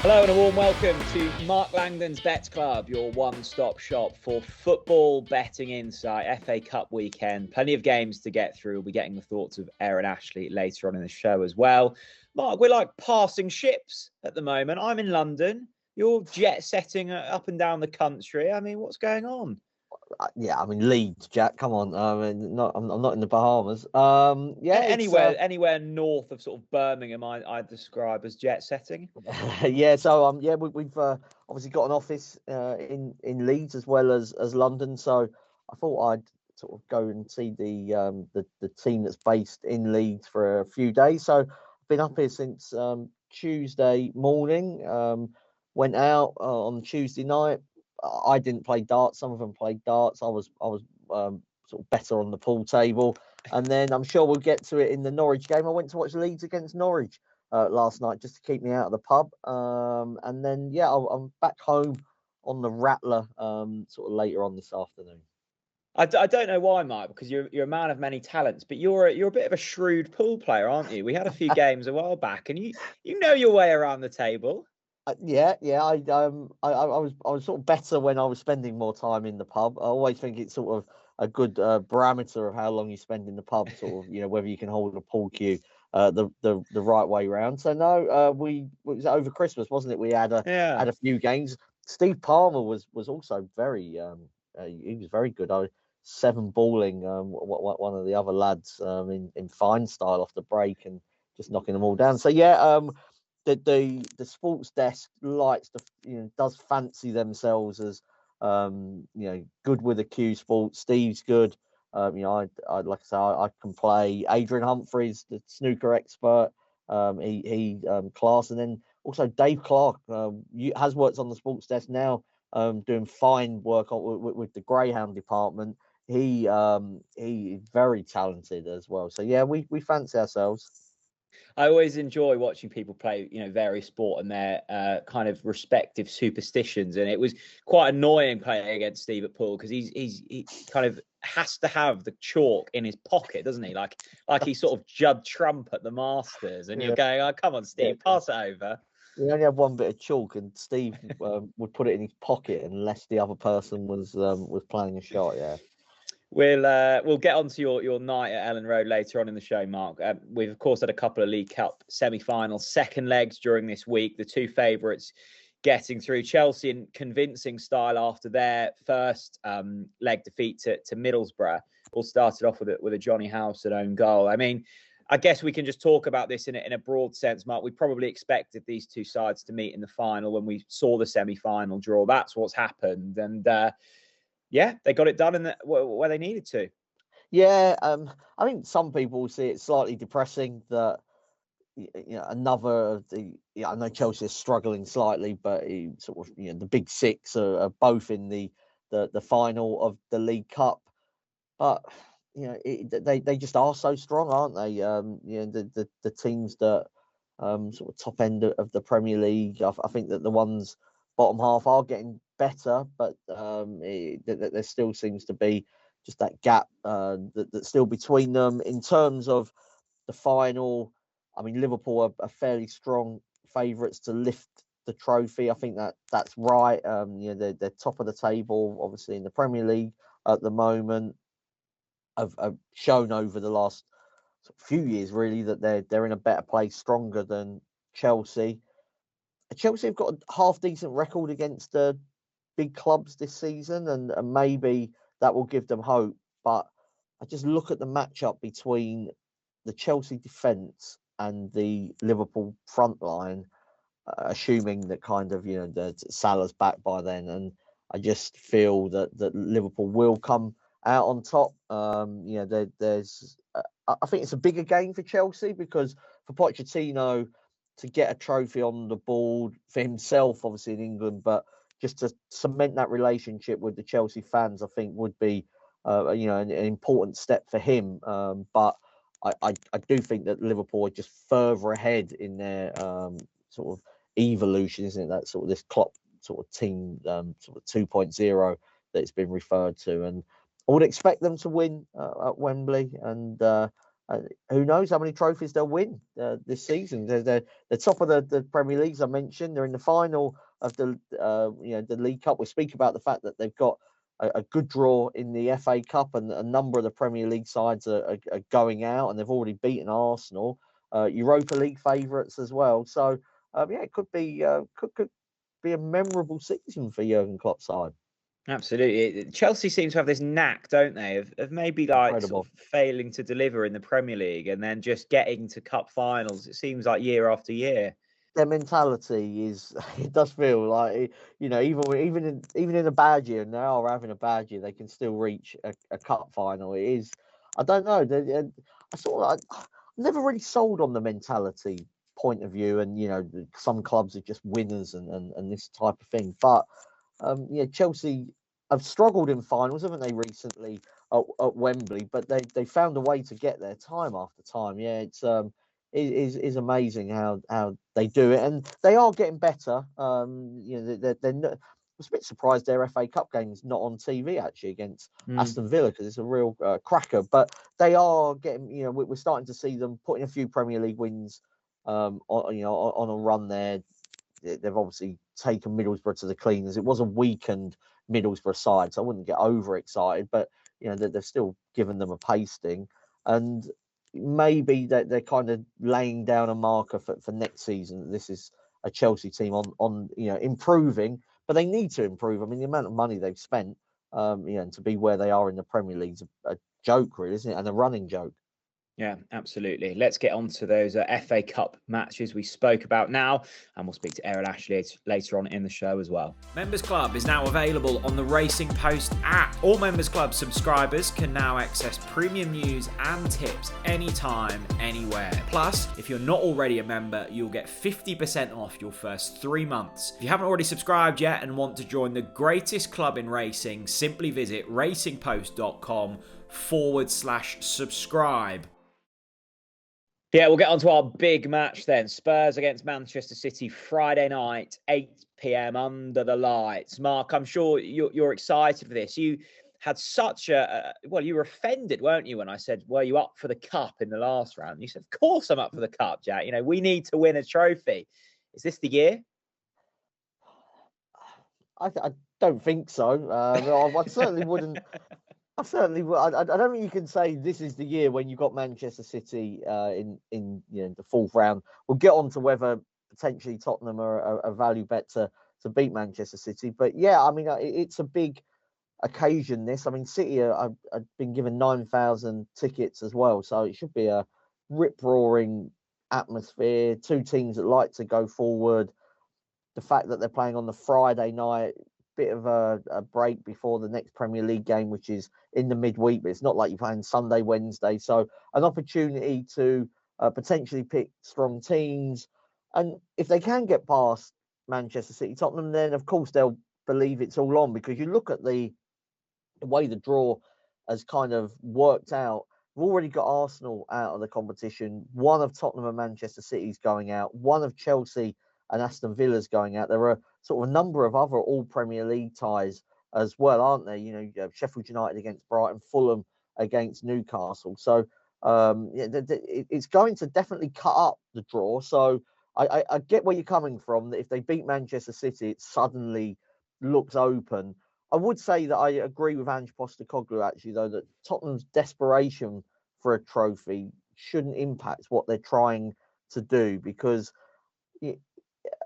Hello and a warm welcome to Mark Langdon's Bets Club, your one-stop shop for football betting insight. FA Cup weekend, plenty of games to get through. We'll be getting the thoughts of Aaron Ashley later on in the show as well. Mark, we're like passing ships at the moment. I'm in London. You're jet-setting up and down the country. I mean, what's going on? Yeah, I mean Leeds, Jack. Come on, I'm not in the Bahamas. Anywhere north of sort of Birmingham, I describe as jet-setting. Yeah. So we've obviously got an office in Leeds as well as London. So I thought I'd sort of go and see the team that's based in Leeds for a few days. So I've been up here since Tuesday morning. Went out on Tuesday night. I didn't play darts. Some of them played darts. I was sort of better on the pool table. And then I'm sure we'll get to it in the Norwich game. I went to watch Leeds against Norwich last night just to keep me out of the pub. And then I'm back home on the Rattler sort of later on this afternoon. I don't know why, Mike, because you're a man of many talents, but you're a bit of a shrewd pool player, aren't you? We had a few games a while back, and you know your way around the table. I was sort of better when I was spending more time in the pub. I always think it's sort of a good barometer of how long you spend in the pub, sort of, whether you can hold a pool cue the right way round. So no, it was over Christmas, wasn't it? We had a few games. Steve Palmer was also very he was very good. I was 7-balling one of the other lads in fine style off the break and just knocking them all down. So the sports desk likes to does fancy themselves as good with the cue sports. Steve's good. I like I say, I can play. Adrian Humphreys, the snooker expert, he class, and then also Dave Clark has worked on the sports desk now, doing fine work with the Greyhound department. He's very talented as well. So yeah, we fancy ourselves. I always enjoy watching people play, various sport and their kind of respective superstitions. And it was quite annoying playing against Steve at pool because he kind of has to have the chalk in his pocket, doesn't he? Like he sort of Judd Trump at the Masters. And you're going, oh, come on, Steve, pass it over. We only have one bit of chalk, and Steve would put it in his pocket unless the other person was playing a shot. Yeah. We'll get on to your night at Ellen Road later on in the show, Mark. We've, of course, had a couple of League Cup semi-finals, second legs during this week. The two favourites getting through. Chelsea in convincing style after their first leg defeat to Middlesbrough. All started off with a Johnny Howson own goal. I mean, I guess we can just talk about this in a broad sense, Mark. We probably expected these two sides to meet in the final when we saw the semi-final draw. That's what's happened. And they got it done where they needed to. Yeah, I think some people see it slightly depressing that another of the. I know Chelsea is struggling slightly, but sort of the big six are both in the final of the League Cup. But they just are so strong, aren't they? The teams that sort of top end of the Premier League. I think that the ones bottom half are getting better, but there still seems to be just that gap that's still between them in terms of the final. I mean, Liverpool are fairly strong favourites to lift the trophy. I think that's right. They're top of the table, obviously in the Premier League at the moment. Have shown over the last few years really that they're in a better place, stronger than Chelsea. Chelsea have got a half decent record against the big clubs this season, and maybe that will give them hope. But I just look at the matchup between the Chelsea defence and the Liverpool front line, assuming that kind of that Salah's back by then, and I just feel that Liverpool will come out on top. There's I think it's a bigger game for Chelsea because for Pochettino to get a trophy on the board for himself, obviously in England, but just to cement that relationship with the Chelsea fans, I think would be an important step for him. But I do think that Liverpool are just further ahead in their sort of evolution, isn't it? That sort of this Klopp sort of team sort of 2.0 that it's been referred to, and I would expect them to win at Wembley, and who knows how many trophies they'll win this season? They're top of the Premier League, as I mentioned. They're in the final of the the League Cup. We speak about the fact that they've got a good draw in the FA Cup, and a number of the Premier League sides are going out, and they've already beaten Arsenal. Europa League favourites as well. So it could be could be a memorable season for Jurgen Klopp's side. Absolutely. Chelsea seem to have this knack, don't they, of maybe like sort of failing to deliver in the Premier League and then just getting to cup finals. It seems like year after year. Their mentality is, it does feel like, even in a bad year, and they are having a bad year, they can still reach a cup final. It is, I don't know. I never really sold on the mentality point of view, and some clubs are just winners and this type of thing. But Chelsea have struggled in finals, haven't they, recently at Wembley? But they found a way to get there time after time. Yeah, it is amazing how they do it, and they are getting better. They're not, I was a bit surprised their FA Cup game's not on TV actually against Aston Villa, because it's a real cracker. But they are getting, we're starting to see them putting a few Premier League wins on a run there. They've obviously taken Middlesbrough to the cleaners. It was a weakened Middlesbrough side, so I wouldn't get overexcited, but they've still given them a pasting, and maybe they're kind of laying down a marker for next season. This is a Chelsea team on improving, but they need to improve. I mean, the amount of money they've spent, and to be where they are in the Premier League is a joke, really, isn't it? And a running joke. Yeah, absolutely. Let's get on to those FA Cup matches we spoke about now, and we'll speak to Aaron Ashley later on in the show as well. Members Club is now available on the Racing Post app. All Members Club subscribers can now access premium news and tips anytime, anywhere. Plus, if you're not already a member, you'll get 50% off your first 3 months. If you haven't already subscribed yet and want to join the greatest club in racing, simply visit racingpost.com/subscribe. Yeah, we'll get on to our big match then. Spurs against Manchester City, Friday night, 8 p.m. under the lights. Mark, I'm sure you're excited for this. You had such you were offended, weren't you, when I said, were you up for the cup in the last round? You said, of course I'm up for the cup, Jack. We need to win a trophy. Is this the year? I don't think so. I certainly wouldn't. I certainly will. I don't think you can say this is the year when you got Manchester City in the fourth round. We'll get on to whether potentially Tottenham are a value bet to beat Manchester City. But yeah, I mean, it's a big occasion. This, I mean, City I've been given 9,000 tickets as well, so it should be a rip roaring atmosphere. Two teams that like to go forward. The fact that they're playing on the Friday night, bit of a break before the next Premier League game, which is in the midweek, but it's not like you're playing Sunday, Wednesday. So an opportunity to potentially pick strong teams. And if they can get past Manchester City, Tottenham, then of course they'll believe it's all on, because you look at the way the draw has kind of worked out. We've already got Arsenal out of the competition. One of Tottenham and Manchester City's going out. One of Chelsea and Aston Villa's going out. There are sort of a number of other all Premier League ties as well, aren't there? You have Sheffield United against Brighton, Fulham against Newcastle. So it's going to definitely cut up the draw. So I get where you're coming from, that if they beat Manchester City, it suddenly looks open. I would say that I agree with Ange Postecoglou, actually, though, that Tottenham's desperation for a trophy shouldn't impact what they're trying to do, because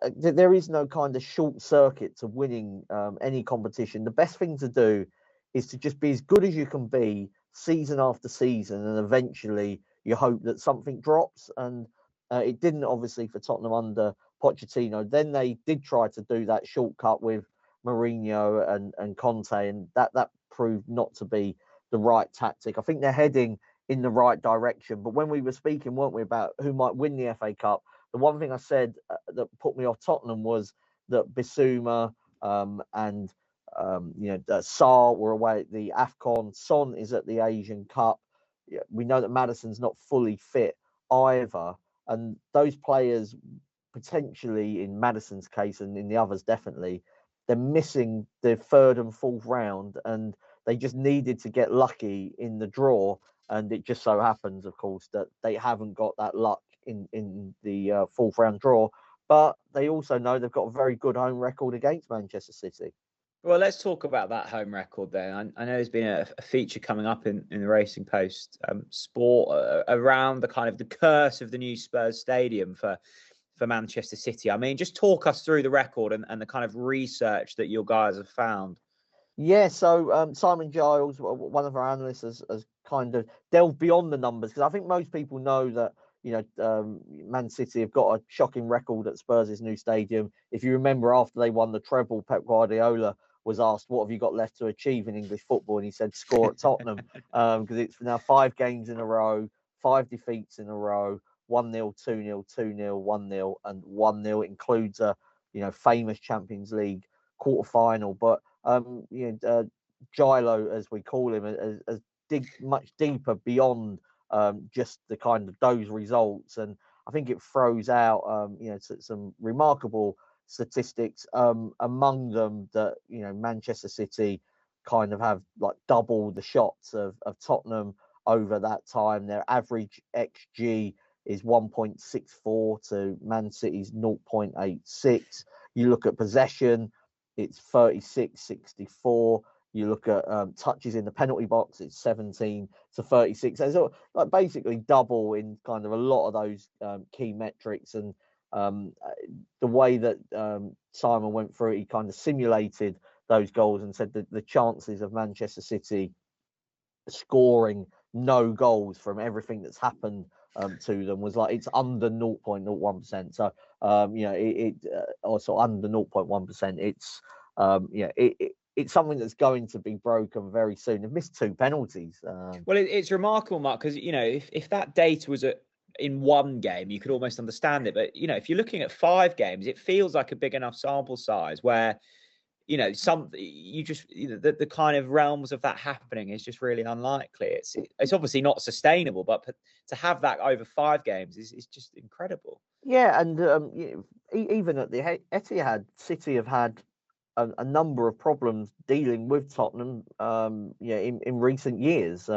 there is no kind of short circuit to winning any competition. The best thing to do is to just be as good as you can be season after season, and eventually you hope that something drops. And it didn't, obviously, for Tottenham under Pochettino. Then they did try to do that shortcut with Mourinho and Conte, and that proved not to be the right tactic. I think they're heading in the right direction. But when we were speaking, weren't we, about who might win the FA Cup, the one thing I said that put me off Tottenham was that Bissouma and Sarr were away at the AFCON. Son is at the Asian Cup. We know that Maddison's not fully fit either. And those players, potentially in Maddison's case and in the others definitely, they're missing the third and fourth round, and they just needed to get lucky in the draw. And it just so happens, of course, that they haven't got that luck in the fourth round draw. But they also know they've got a very good home record against Manchester City. Well, let's talk about that home record then. I know there's been a feature coming up in the Racing Post sport around the kind of the curse of the new Spurs stadium for Manchester City. I mean, just talk us through the record and the kind of research that your guys have found. Yeah, so Simon Giles, one of our analysts, has kind of delved beyond the numbers, because I think most people know that, Man City have got a shocking record at Spurs' new stadium. If you remember, after they won the treble, Pep Guardiola was asked, "What have you got left to achieve in English football?" And he said, "Score at Tottenham," because it's now 5 games in a row, 5 defeats in a row, 1-0, 2-0, 2-0, 1-0, and 1-0. It includes a famous Champions League quarter-final. But Gilo, as we call him, has dig much deeper beyond just the kind of those results, and I think it throws out some remarkable statistics, among them that Manchester City kind of have like double the shots of Tottenham over that time. Their average XG is 1.64 to Man City's 0.86. You look at possession, it's 36-64. You look at touches in the penalty box, it's 17 to 36. So it's like basically double in kind of a lot of those key metrics. And the way that Simon went through it, he kind of simulated those goals and said that the chances of Manchester City scoring no goals from everything that's happened to them was like it's under 0.01%. So or sort of under 0.1%. It's something that's going to be broken very soon. They've missed 2 penalties. Well, it's remarkable, Mark, because if that data was in one game, you could almost understand it. But if you're looking at 5 games, it feels like a big enough sample size where the kind of realms of that happening is just really unlikely. It's obviously not sustainable, but to have that over 5 games is just incredible. Yeah, and even at the Etihad, City have had a number of problems dealing with Tottenham in recent years.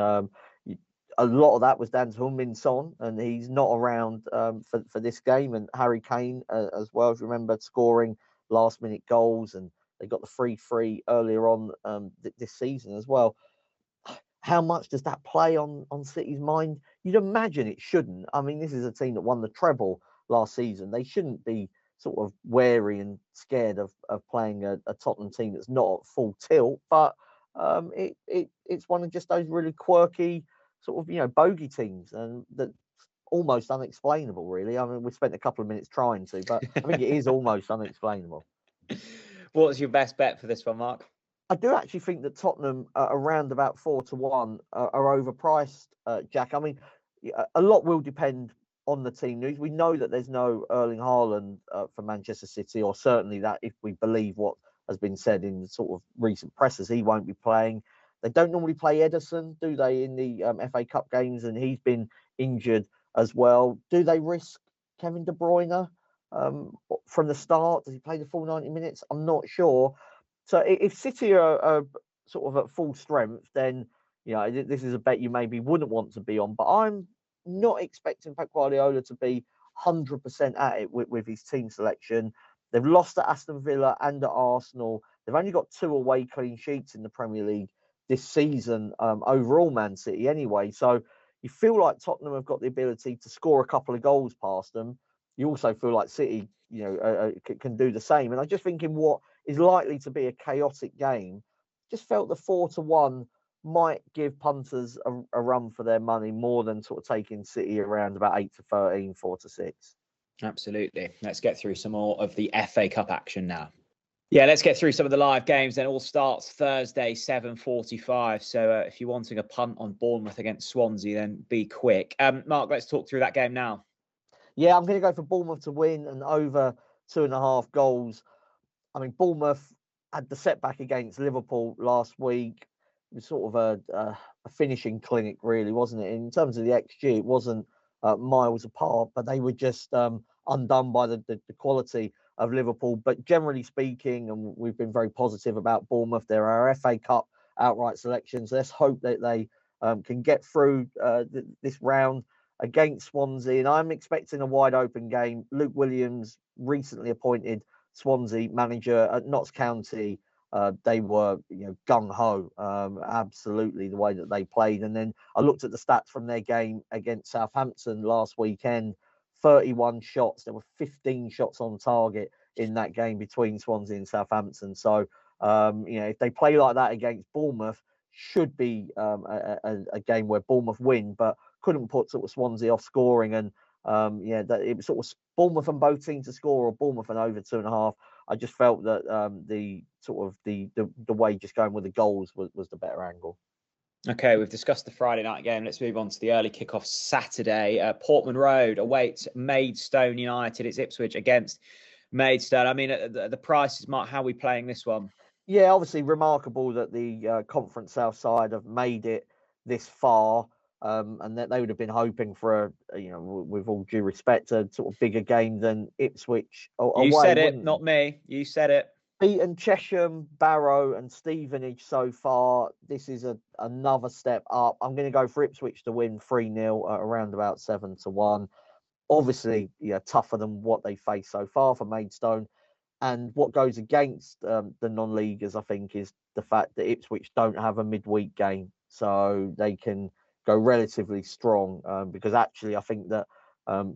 A lot of that was down to Heung-min Son, and he's not around for this game. And Harry Kane as well, if you remember, scoring last-minute goals, and they got the 3-3 earlier on this season as well. How much does that play on City's mind? You'd imagine it shouldn't. I mean, this is a team that won the treble last season. They shouldn't be sort of wary and scared of playing a Tottenham team that's not at full tilt. But it's one of just those really quirky sort of bogey teams, and that's almost unexplainable, really. I mean, we spent a couple of minutes trying to, but I think it is almost unexplainable. What's your best bet for this one, Mark? I do actually think that Tottenham around about 4-1 are overpriced, Jack. I mean, a lot will depend on the team news. We know that there's no Erling Haaland for Manchester City, or certainly that, if we believe what has been said in the sort of recent presses, he won't be playing. They don't normally play Ederson, do they, in the FA Cup games? And he's been injured as well. Do they risk Kevin De Bruyne from the start? Does he play the full 90 minutes? I'm not sure. So if City are sort of at full strength, then this is a bet you maybe wouldn't want to be on. But I'm not expecting Pep Guardiola to be 100% at it with his team selection. They've lost at Aston Villa and at Arsenal. They've only got 2 away clean sheets in the Premier League this season, overall, Man City anyway. So you feel like Tottenham have got the ability to score a couple of goals past them. You also feel like City, can do the same. And I just think in what is likely to be a chaotic game, just felt the 4-1 might give punters a run for their money more than sort of taking City around about 8-13, 4-6. Absolutely. Let's get through some more of the FA Cup action now. Yeah, let's get through some of the live games. Then all starts Thursday, 7:45. So if you're wanting a punt on Bournemouth against Swansea, then be quick. Mark, let's talk through that game now. Yeah, I'm going to go for Bournemouth to win and over 2.5 goals. I mean, Bournemouth had the setback against Liverpool last week. It was sort of a finishing clinic, really, wasn't it? In terms of the XG, it wasn't miles apart, but they were just undone by the quality of Liverpool. But generally speaking, and we've been very positive about Bournemouth, they're our FA Cup outright selections. Let's hope that they can get through this round against Swansea, and I'm expecting a wide open game. Luke Williams, recently appointed Swansea manager at Notts County, they were gung ho, absolutely the way that they played. And then I looked at the stats from their game against Southampton last weekend. 31 shots. There were 15 shots on target in that game between Swansea and Southampton. So if they play like that against Bournemouth, should be a game where Bournemouth win, but couldn't put sort of Swansea off scoring. And that it was sort of Bournemouth and both teams to score, or Bournemouth and over 2.5. I just felt that the way just going with the goals was the better angle. Okay, we've discussed the Friday night game. Let's move on to the early kickoff Saturday. Portman Road awaits Maidstone United. It's Ipswich against Maidstone. I mean, the prices, Mark, how are we playing this one? Yeah, obviously remarkable that the Conference South side have made it this far, and that they would have been hoping for with all due respect, a sort of bigger game than Ipswich. You said it, not me. You said it. Beaten Chesham, Barrow and Stevenage so far. This is another step up. I'm going to go for Ipswich to win 3-0 at around about 7-1. Obviously, tougher than what they faced so far for Maidstone. And what goes against the non-leaguers, I think, is the fact that Ipswich don't have a midweek game. So they can go relatively strong because actually I think that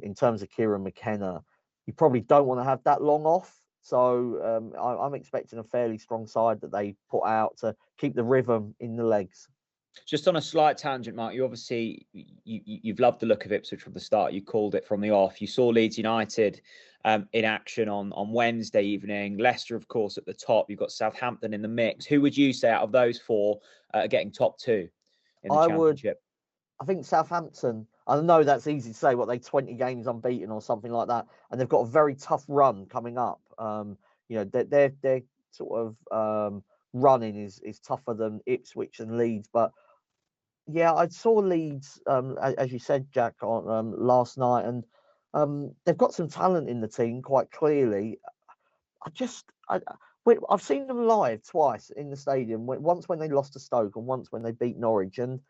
in terms of Kieran McKenna, you probably don't want to have that long off. So I'm expecting a fairly strong side that they put out to keep the rhythm in the legs. Just on a slight tangent, Mark, you obviously you've loved the look of Ipswich from the start. You called it from the off. You saw Leeds United in action on Wednesday evening. Leicester, of course, at the top. You've got Southampton in the mix. Who would you say out of those four are getting top two in the Championship? I think Southampton. I know that's easy to say. What, they 20 games unbeaten or something like that, and they've got a very tough run coming up. Their sort of running is tougher than Ipswich and Leeds, but yeah, I saw Leeds, as you said, Jack, on last night, and they've got some talent in the team quite clearly. I've seen them live twice in the stadium. Once when they lost to Stoke, and once when they beat Norwich, and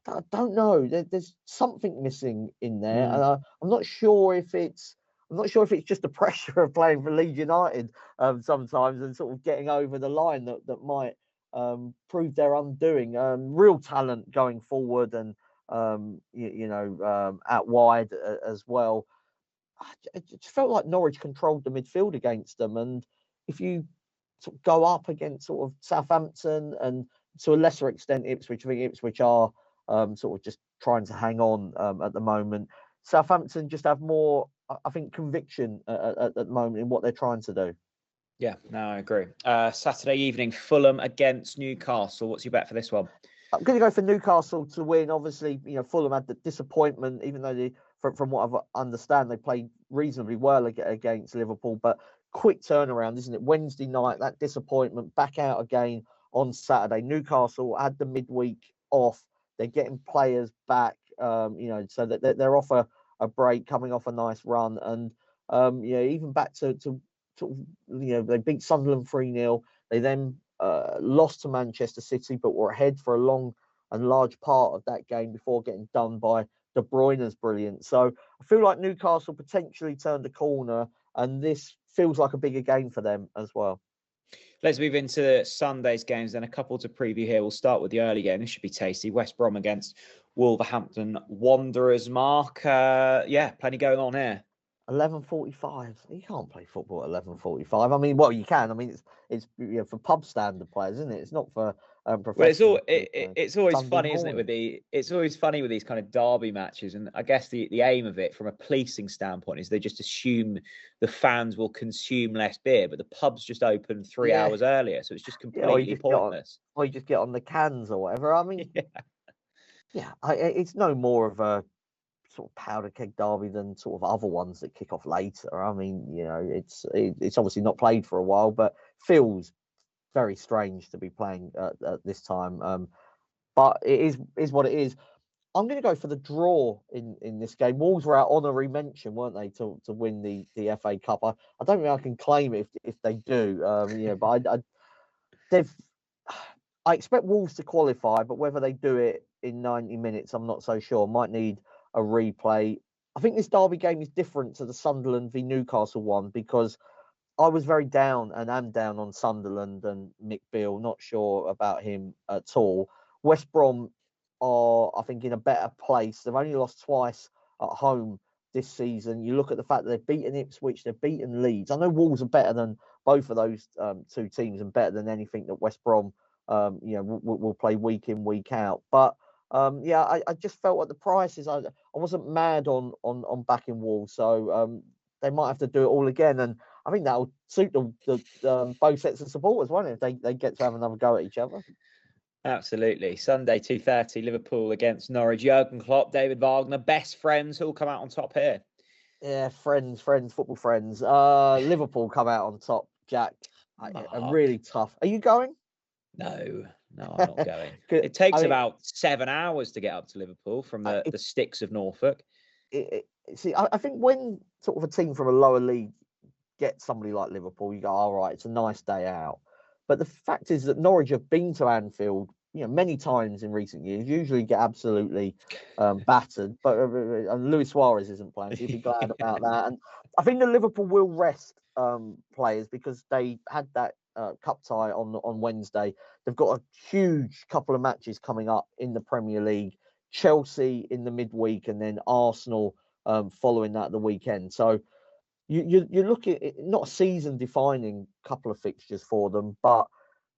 I don't know. There's something missing in there, and I'm not sure if it's just the pressure of playing for Leeds United sometimes, and sort of getting over the line that might prove their undoing. Real talent going forward, and out wide as well. It just felt like Norwich controlled the midfield against them, and if you sort of go up against sort of Southampton and to a lesser extent Ipswich, I think Ipswich are sort of just trying to hang on at the moment. Southampton just have more, I think, conviction at the moment in what they're trying to do. Yeah, no, I agree. Saturday evening, Fulham against Newcastle. What's your bet for this one? I'm going to go for Newcastle to win. Obviously, Fulham had the disappointment, even though from what I understand, they played reasonably well against Liverpool. But quick turnaround, isn't it? Wednesday night, that disappointment, back out again on Saturday. Newcastle had the midweek off. They're getting players back, so that they're off a break, coming off a nice run, and even back to they beat Sunderland 3-0. They then lost to Manchester City, but were ahead for a long and large part of that game before getting done by De Bruyne's brilliance. So I feel like Newcastle potentially turned a corner, and this feels like a bigger game for them as well. Let's move into Sunday's games, then a couple to preview here. We'll start with the early game. This should be tasty. West Brom against Wolverhampton Wanderers. Mark, plenty going on here. 11:45. You can't play football at 11:45. I mean, well, you can. I mean, it's for pub standard players, isn't it? It's not for professional. Well, it's always Sunday funny, morning. Isn't it? It's always funny with these kind of derby matches, and I guess the aim of it, from a policing standpoint, is they just assume the fans will consume less beer, but the pubs just open 3 hours earlier, so it's just completely pointless. Or you just get on the cans or whatever. I mean, it's no more of a sort of powder keg derby than sort of other ones that kick off later. I mean, it's obviously not played for a while, but feels very strange to be playing at this time. But it is what it is. I'm going to go for the draw in this game. Wolves were our honorary mention, weren't they, to win the FA Cup? I don't think I can claim it if they do. But I expect Wolves to qualify, but whether they do it in 90 minutes, I'm not so sure. Might need a replay. I think this derby game is different to the Sunderland v Newcastle one because I was very down and am down on Sunderland and Mick Beale. Not sure about him at all. West Brom are, I think, in a better place. They've only lost twice at home this season. You look at the fact that they've beaten Ipswich, they've beaten Leeds. I know Wolves are better than both of those two teams and better than anything that West Brom, will play week in, week out. But I just felt at the prices, I wasn't mad on backing Wolves, so they might have to do it all again. And I think that'll suit the both sets of supporters, won't it? If they get to have another go at each other. Absolutely. Sunday, 2:30, Liverpool against Norwich. Jurgen Klopp, David Wagner, best friends who'll come out on top here. Yeah, friends, football friends. Liverpool come out on top, Jack. Really tough. Are you going? No, I'm not going. It takes about 7 hours to get up to Liverpool from the sticks of Norfolk. I think when sort of a team from a lower league gets somebody like Liverpool, you go, all right, it's a nice day out. But the fact is that Norwich have been to Anfield, many times in recent years, usually get absolutely battered. But and Luis Suarez isn't playing, so you'd be glad about that. And I think the Liverpool will rest players because they had that cup tie on Wednesday. They've got a huge couple of matches coming up in the Premier League. Chelsea in the midweek, and then Arsenal following that the weekend. So you look at it, not a season-defining couple of fixtures for them, but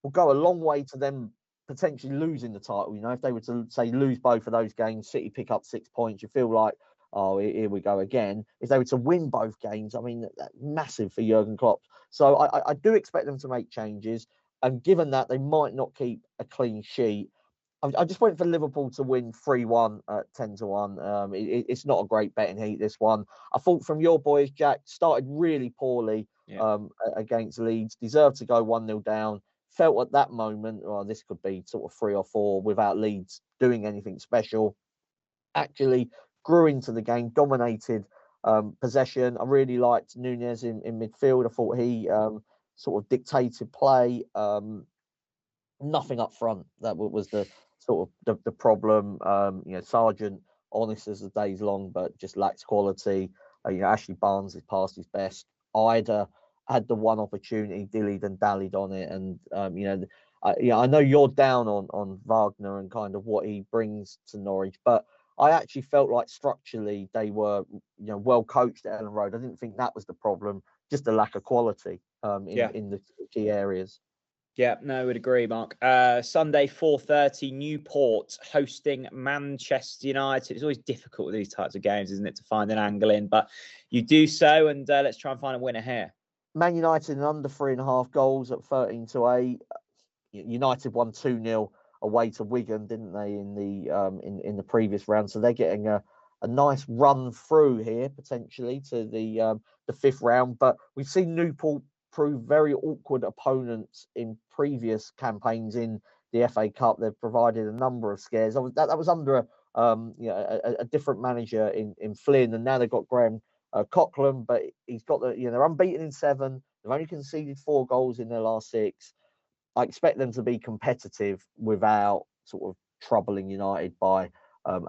will go a long way to them potentially losing the title. If they were to, say, lose both of those games, City pick up 6 points, you feel like, oh, here we go again. If they were to win both games, I mean, that's massive for Jurgen Klopp. So I do expect them to make changes. And given that they might not keep a clean sheet, I just went for Liverpool to win 3-1 at 10-1. It's not a great betting heat, this one. I thought from your boys, Jack, started really poorly against Leeds, deserved to go 1-0 down. Felt at that moment, this could be sort of 3 or 4 without Leeds doing anything special. Actually grew into the game, dominated possession. I really liked Nunez in midfield. I thought he sort of dictated play. Nothing up front. That was the sort of the problem. Sargent, honest as the day's long, but just lacks quality. Ashley Barnes is past his best. Ida had the one opportunity, dillied and dallied on it, and I know you're down on Wagner and kind of what he brings to Norwich, but I actually felt like structurally they were well coached at Ellen Road. I didn't think that was the problem, just the lack of quality in the key areas. Yeah, no, I would agree, Mark. Sunday, 4:30, Newport hosting Manchester United. It's always difficult with these types of games, isn't it, to find an angle in, but you do so, and let's try and find a winner here. Man United under 3.5 goals at 13-8. United won 2-0 away to Wigan, didn't they, in the previous round? So they're getting a nice run through here potentially to the fifth round. But we've seen Newport prove very awkward opponents in previous campaigns in the FA Cup. They've provided a number of scares. That was under a different manager in Flynn, and now they've got Graham Coughlin, but he's got they're unbeaten in 7. They've only conceded 4 goals in their last 6. I expect them to be competitive without sort of troubling United by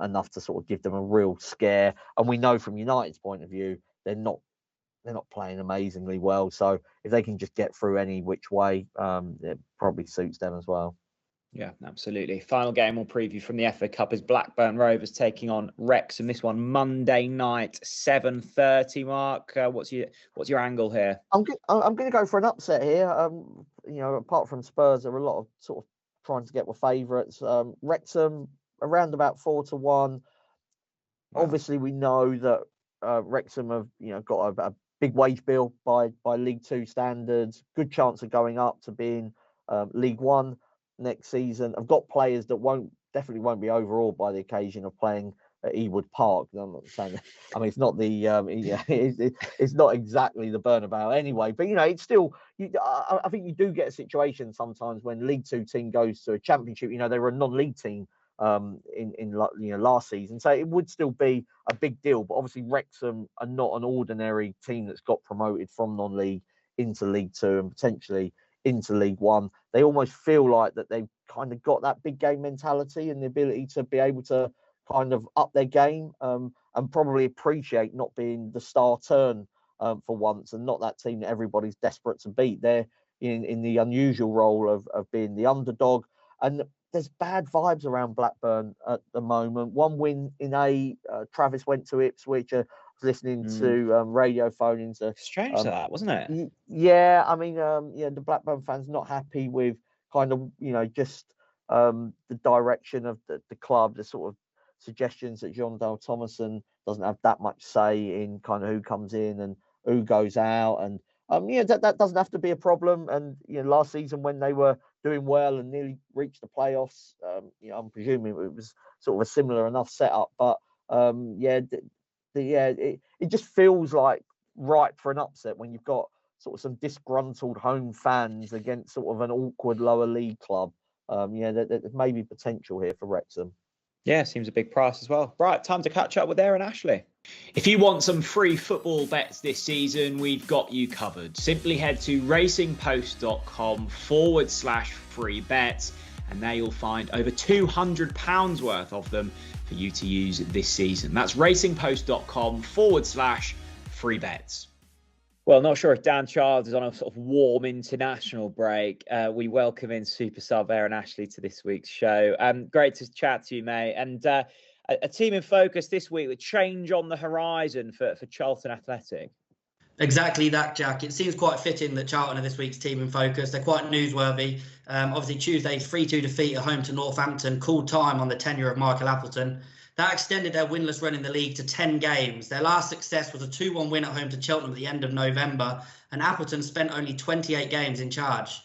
enough to sort of give them a real scare. And we know from United's point of view, they're not playing amazingly well. So if they can just get through any which way, it probably suits them as well. Yeah, absolutely. Final game we'll preview from the FA Cup is Blackburn Rovers taking on Wrexham. This one Monday night, 7:30. Mark, what's your angle here? I'm going to go for an upset here. Apart from Spurs, there are a lot of sort of trying to get with favourites. Wrexham around about 4-1. Wow. Obviously, we know that Wrexham have got a big wage bill by League 2 standards. Good chance of going up to being League 1 next season. I've got players that definitely won't be overawed by the occasion of playing at Ewood Park. I'm not saying that, I mean, it's not the it's not exactly the Bernabeu anyway, but it's still I think you do get a situation sometimes when League 2 team goes to a championship. They were a non-league team in last season, so it would still be a big deal. But obviously Wrexham are not an ordinary team that's got promoted from non-league into League 2 and potentially into League One. They almost feel like that they've kind of got that big game mentality and the ability to be able to kind of up their game, and probably appreciate not being the star turn for once, and not that team that everybody's desperate to beat. They're in the unusual role of being the underdog. And there's bad vibes around Blackburn at the moment. One win in Travis went to Ipswich. I was listening to radio phone-ins. Strange that, wasn't it? Yeah, I mean, the Blackburn fans not happy with kind of, just the direction of the club, the sort of suggestions that John Dale Thomason doesn't have that much say in kind of who comes in and who goes out. And that doesn't have to be a problem. And last season when they were doing well and nearly reached the playoffs, I'm presuming it was sort of a similar enough setup. But it just feels like ripe for an upset when you've got sort of some disgruntled home fans against sort of an awkward lower league club. There may be potential here for Wrexham. Yeah, seems a big price as well. Right, time to catch up with Aaron Ashley. If you want some free football bets this season, we've got you covered. Simply head to racingpost.com/free bets, and there you'll find over £200 worth of them for you to use this season. That's racingpost.com/free bets. Well, not sure if Dan Childs is on a sort of warm international break. We welcome in super sub Aaron Ashley to this week's show. Great to chat to you, mate. And a team in focus this week, the change on the horizon for Charlton Athletic. Exactly that, Jack. It seems quite fitting that Charlton are this week's team in focus. They're quite newsworthy. Obviously, Tuesday's 3-2 defeat at home to Northampton called time on the tenure of Michael Appleton. That extended their winless run in the league to 10 games. Their last success was a 2-1 win at home to Cheltenham at the end of November, and Appleton spent only 28 games in charge.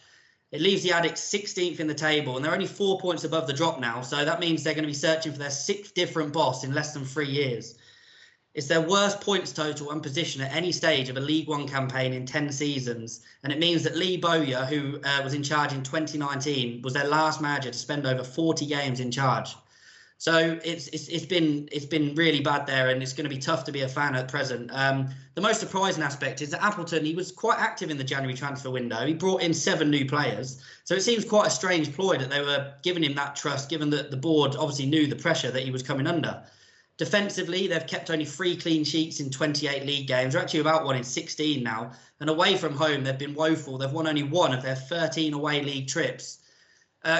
It leaves the Addicts 16th in the table, and they're only 4 points above the drop now, so that means they're going to be searching for their 6th different boss in less than 3 years. It's their worst points total and position at any stage of a League One campaign in 10 seasons, and it means that Lee Bowyer, who was in charge in 2019, was their last manager to spend over 40 games in charge. So it's been really bad there, and it's going to be tough to be a fan at present. The most surprising aspect is that Appleton, he was quite active in the January transfer window. He brought in 7 new players. So it seems quite a strange ploy that they were giving him that trust, given that the board obviously knew the pressure that he was coming under. Defensively, they've kept only 3 clean sheets in 28 league games. They're actually about 1 in 16 now. And away from home, they've been woeful. They've won only 1 of their 13 away league trips.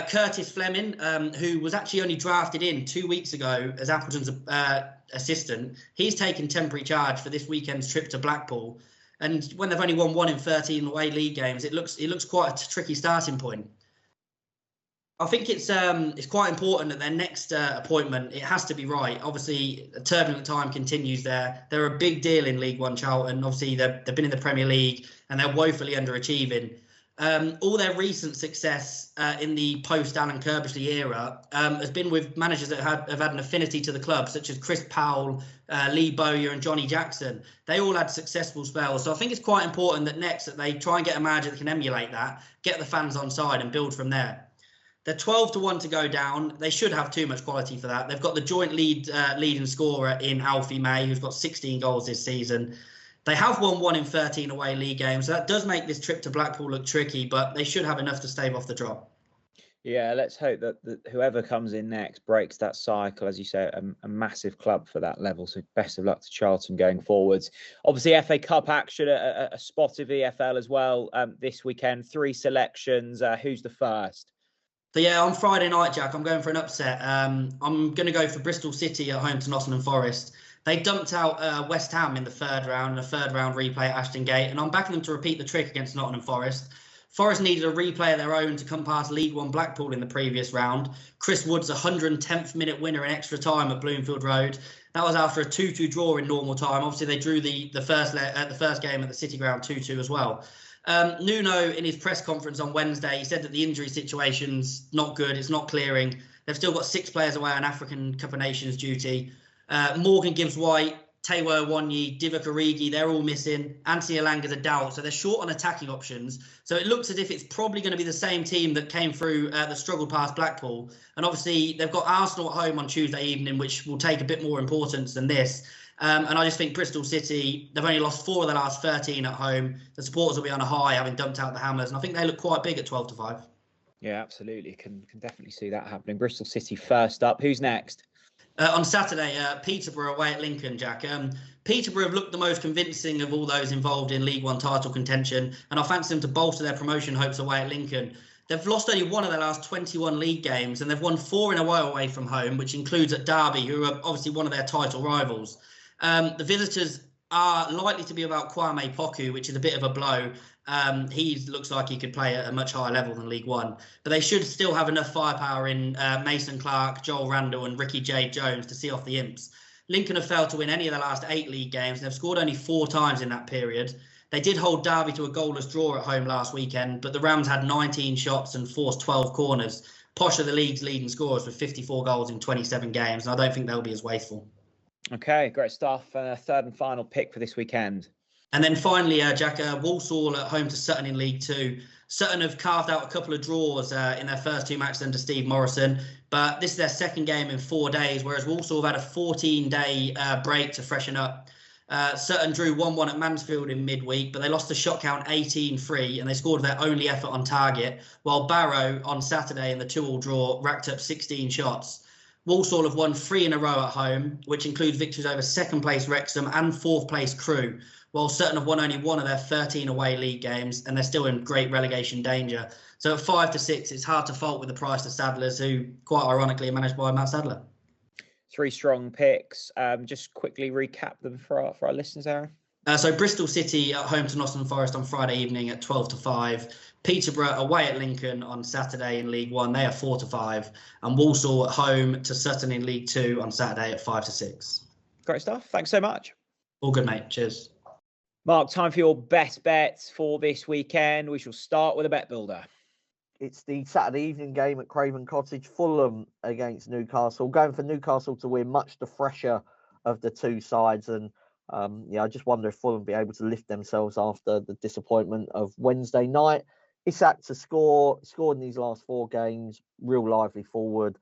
Curtis Fleming, who was actually only drafted in 2 weeks ago as Appleton's assistant, he's taken temporary charge for this weekend's trip to Blackpool. And when they've only won 1 in 13 away league games, it looks quite a tricky starting point. I think it's quite important that their next appointment, it has to be right. Obviously, a turbulent time continues there. They're a big deal in League One, Charlton. Obviously, they've been in the Premier League and they're woefully underachieving. All their recent success in the post-Alan Kirbishley era has been with managers that have had an affinity to the club, such as Chris Powell, Lee Bowyer and Johnny Jackson. They all had successful spells. So I think it's quite important that next that they try and get a manager that can emulate that, get the fans on side and build from there. They're 12-1 to go down. They should have too much quality for that. They've got the joint leading scorer in Alfie May, who's got 16 goals this season. They have won 1 in 13 away league games. So that does make this trip to Blackpool look tricky, but they should have enough to stave off the drop. Yeah, let's hope that whoever comes in next breaks that cycle. As you say, a massive club for that level. So best of luck to Charlton going forwards. Obviously, FA Cup action, a spot of EFL as well this weekend. 3 selections. Who's the first? So yeah, on Friday night, Jack, I'm going for an upset. I'm going to go for Bristol City at home to Nottingham Forest. They dumped out West Ham in the third round, a third-round replay at Ashton Gate, and I'm backing them to repeat the trick against Nottingham Forest. Forest needed a replay of their own to come past League One Blackpool in the previous round. Chris Wood's 110th minute winner in extra time at Bloomfield Road. That was after a 2-2 draw in normal time. Obviously, they drew the first game at the City Ground 2-2 as well. Nuno, in his press conference on Wednesday, he said that the injury situation's not good. It's not clearing. They've still got 6 players away on African Cup of Nations duty. Morgan Gibbs-White, Taiwo Wanyi, Divock Origi, they're all missing. Anthony Elanga's a doubt, so they're short on attacking options. So it looks as if it's probably going to be the same team that came through that struggled past Blackpool. And obviously, they've got Arsenal at home on Tuesday evening, which will take a bit more importance than this. And I just think Bristol City, they've only lost 4 of their last 13 at home. The supporters will be on a high, having dumped out the Hammers. And I think they look quite big at 12-5. Yeah, absolutely. Can definitely see that happening. Bristol City first up. Who's next? On Saturday, Peterborough away at Lincoln, Jack. Peterborough have looked the most convincing of all those involved in League One title contention, and I fancy them to bolster their promotion hopes away at Lincoln. They've lost only 1 of their last 21 league games, and they've won 4 in a row away from home, which includes at Derby, who are obviously one of their title rivals. The visitors are likely to be about Kwame Poku, which is a bit of a blow. He looks like he could play at a much higher level than League One, but they should still have enough firepower in Mason Clark, Joel Randall and Ricky J. Jones to see off the Imps. Lincoln have failed to win any of the last 8 league games, and they've scored only 4 times in that period. They did hold Derby to a goalless draw at home last weekend, but the Rams had 19 shots and forced 12 corners. Posh are the league's leading scorers with 54 goals in 27 games, and I don't think they'll be as wasteful. Okay, great stuff. Third and final pick for this weekend. And then finally, Jack, Walsall at home to Sutton in League Two. Sutton have carved out a couple of draws in their first 2 matches under Steve Morrison, but this is their second game in 4 days, whereas Walsall have had a 14-day break to freshen up. Sutton drew 1-1 at Mansfield in midweek, but they lost the shot count 18-3, and they scored their only effort on target, while Barrow on Saturday in the 2-2 draw racked up 16 shots. Walsall have won 3 in a row at home, which includes victories over second-place Wrexham and 4th-place Crewe, while Sutton have won only 1 of their 13 away league games, and they're still in great relegation danger. So at 5-6, it's hard to fault with the price to Saddlers, who, quite ironically, are managed by Matt Sadler. 3 strong picks. Just quickly recap them for our listeners, Aaron. So Bristol City at home to Nottingham Forest on Friday evening at 12-5. Peterborough away at Lincoln on Saturday in League One. They are 4-5. And Walsall at home to Sutton in League Two on Saturday at 5-6. Great stuff. Thanks so much. All good, mate. Cheers. Mark, time for your best bets for this weekend. We shall start with a bet builder. It's the Saturday evening game at Craven Cottage, Fulham against Newcastle. Going for Newcastle to win, much the fresher of the 2 sides. And I just wonder if Fulham will be able to lift themselves after the disappointment of Wednesday night. Isak to scored in these last 4 games, real lively forward.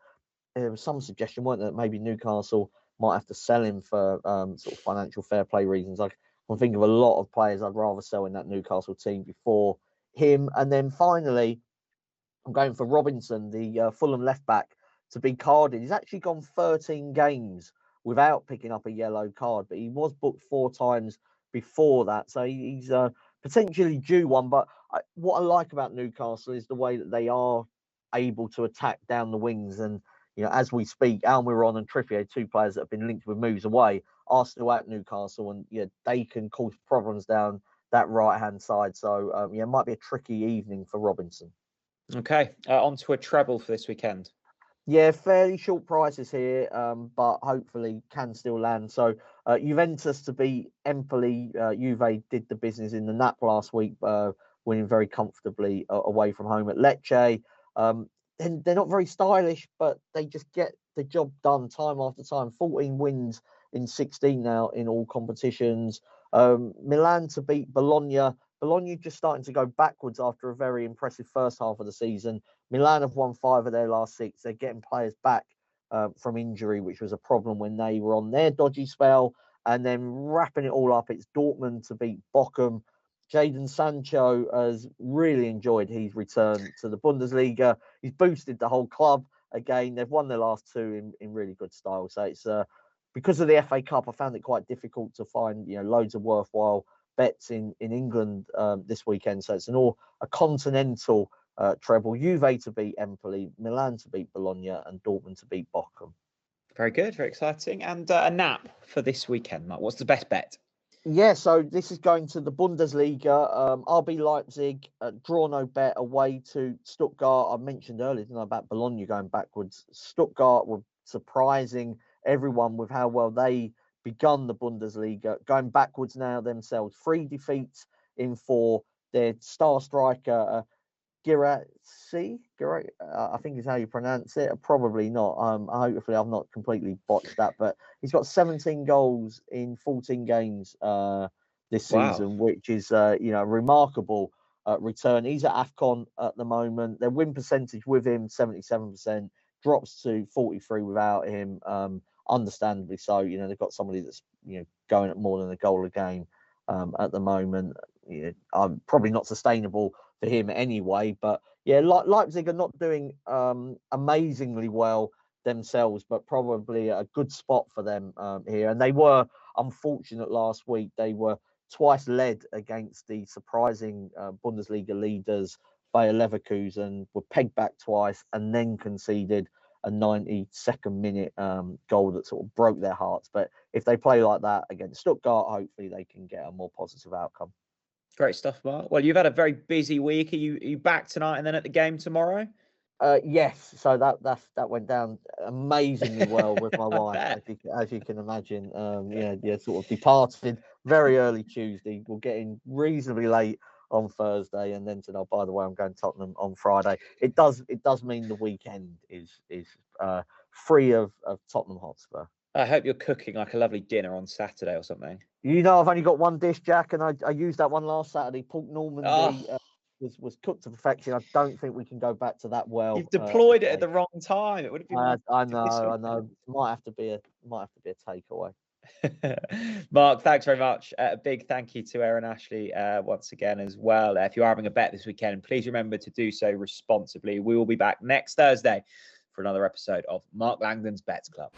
There was some suggestion, weren't there, that maybe Newcastle might have to sell him for sort of financial fair play reasons. I can think of a lot of players I'd rather sell in that Newcastle team before him. And then finally, I'm going for Robinson, the Fulham left back, to be carded. He's actually gone 13 games without picking up a yellow card, but he was booked 4 times before that. So he's potentially due one. But what I like about Newcastle is the way that they are able to attack down the wings. And, as we speak, Almiron and Trippier, 2 players that have been linked with moves away, are still at Newcastle, and they can cause problems down that right-hand side. So, it might be a tricky evening for Robinson. Okay, on to a treble for this weekend. Yeah, fairly short prices here, but hopefully can still land. So Juventus to beat Empoli. Juve did the business in the Nap last week, winning very comfortably away from home at Lecce. They're not very stylish, but they just get the job done time after time. 14 wins in 16 now in all competitions. Milan to beat Bologna. Bologna just starting to go backwards after a very impressive first half of the season. Milan have won 5 of their last 6. They're getting players back from injury, which was a problem when they were on their dodgy spell. And then wrapping it all up, it's Dortmund to beat Bochum. Jadon Sancho has really enjoyed his return to the Bundesliga. He's boosted the whole club again. They've won their last 2 in really good style. So it's because of the FA Cup, I found it quite difficult to find loads of worthwhile bets in England this weekend. So it's a continental treble. Juve to beat Empoli, Milan to beat Bologna, and Dortmund to beat Bochum. Very good, very exciting. And a nap for this weekend, Mark. What's the best bet? Yeah, so this is going to the Bundesliga. RB Leipzig, draw no bet away to Stuttgart. I mentioned earlier, didn't I, about Bologna going backwards. Stuttgart were surprising everyone with how well they begun the Bundesliga, going backwards now themselves. 3 defeats in 4. Their star striker, Girassi, I think is how you pronounce it. Probably not. Hopefully I've not completely botched that, but he's got 17 goals in 14 games this season, which is remarkable return. He's at AFCON at the moment. Their win percentage with him 77%, drops to 43 without him. Understandably so. They've got somebody that's going at more than a goal a game at the moment. Probably not sustainable for him anyway. But yeah, Leipzig are not doing amazingly well themselves, but probably a good spot for them here. And they were unfortunate last week. They were twice led against the surprising Bundesliga leaders Bayer Leverkusen, were pegged back twice and then conceded a 92nd minute goal that sort of broke their hearts. But if they play like that against Stuttgart, hopefully they can get a more positive outcome. Great stuff, Mark. Well, you've had a very busy week. Are you back tonight and then at the game tomorrow? Yes. So that went down amazingly well with my wife, as you can imagine. Sort of departed very early Tuesday. We're getting reasonably late on Thursday, and then said, "Oh, by the way, I'm going to Tottenham on Friday." It does mean the weekend is free of Tottenham Hotspur. I hope you're cooking like a lovely dinner on Saturday or something. I've only got one dish, Jack, and I used that one last Saturday. Pork Normandy was cooked to perfection. I don't think we can go back to that well. You've deployed it at the wrong time. It would have been. I know. Might have to be a takeaway. Mark, thanks very much. A big thank you to Aaron Ashley once again as well. If you're having a bet this weekend, please remember to do so responsibly. We will be back next Thursday for another episode of Mark Langdon's Bets Club.